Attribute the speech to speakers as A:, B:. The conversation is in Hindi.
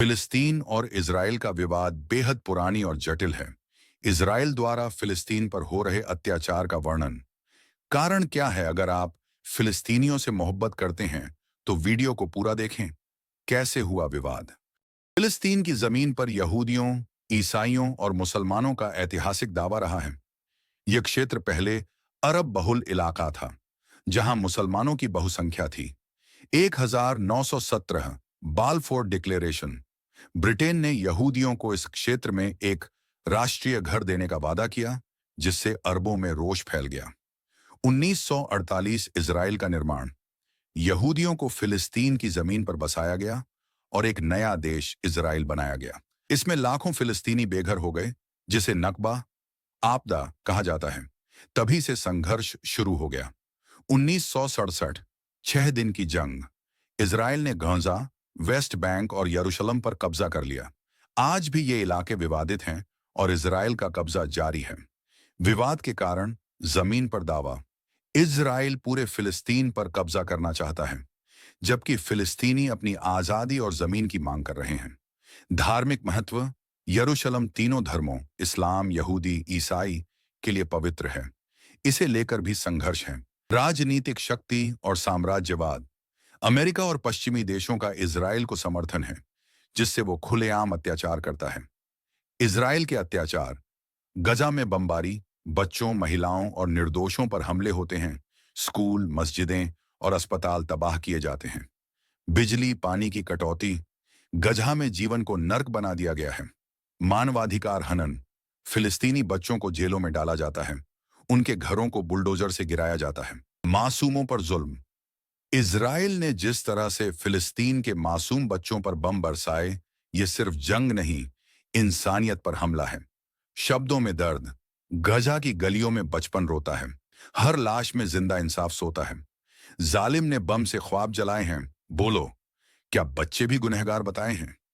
A: फिलिस्तीन और इजराइल का विवाद बेहद पुरानी और जटिल है। इजराइल द्वारा फिलिस्तीन पर हो रहे अत्याचार का वर्णन। कारण क्या है? अगर आप फिलिस्तीनियों से मोहब्बत करते हैं तो वीडियो को पूरा देखें। कैसे हुआ विवाद? फिलिस्तीन की जमीन पर यहूदियों, ईसाइयों और मुसलमानों का ऐतिहासिक दावा रहा है। यह क्षेत्र पहले अरब बहुल इलाका था, जहां मुसलमानों की बहुसंख्या थी। 1917 बालफोर डिक्लेरेशन, ब्रिटेन ने यहूदियों को इस क्षेत्र में एक राष्ट्रीय घर देने का वादा किया, जिससे अरबों में रोष फैल गया। 1948 इजराइल का निर्माण, यहूदियों को फिलिस्तीन की जमीन पर बसाया गया और एक नया देश इजराइल बनाया गया। इसमें लाखों फिलिस्तीनी बेघर हो गए, जिसे नकबा, आपदा कहा जाता है। तभी से संघर्ष शुरू हो गया। 1967 6 दिन की जंग, इजराइल ने गाजा, वेस्ट बैंक और यरूशलेम पर कब्जा कर लिया। आज भी ये इलाके विवादित हैं और इजराइल का कब्जा जारी है। विवाद के कारण जमीन पर दावा, इजराइल पूरे फिलिस्तीन पर कब्जा करना चाहता है, जबकि फिलिस्तीनी अपनी आजादी और जमीन की मांग कर रहे हैं। धार्मिक महत्व, यरूशलेम तीनों धर्मों इस्लाम, यहूदी, ईसाई के लिए पवित्र है। इसे लेकर भी संघर्ष है। राजनीतिक शक्ति और साम्राज्यवाद, अमेरिका और पश्चिमी देशों का इजराइल को समर्थन है, जिससे वो खुलेआम अत्याचार करता है। इजराइल के अत्याचार, गजा में बमबारी, बच्चों, महिलाओं और निर्दोषों पर हमले होते हैं। स्कूल, मस्जिदें और अस्पताल तबाह किए जाते हैं। बिजली, पानी की कटौती, गजा में जीवन को नर्क बना दिया गया है। मानवाधिकार हनन, फिलिस्तीनी बच्चों को जेलों में डाला जाता है, उनके घरों को बुलडोजर से गिराया जाता है। मासूमों पर जुल्म, इजराइल ने जिस तरह से फिलिस्तीन के मासूम बच्चों पर बम बरसाए, ये सिर्फ जंग नहीं, इंसानियत पर हमला है। शब्दों में दर्द, गजा की गलियों में बचपन रोता है, हर लाश में जिंदा इंसाफ सोता है। जालिम ने बम से ख्वाब जलाए हैं, बोलो, क्या बच्चे भी गुनहगार बताए हैं?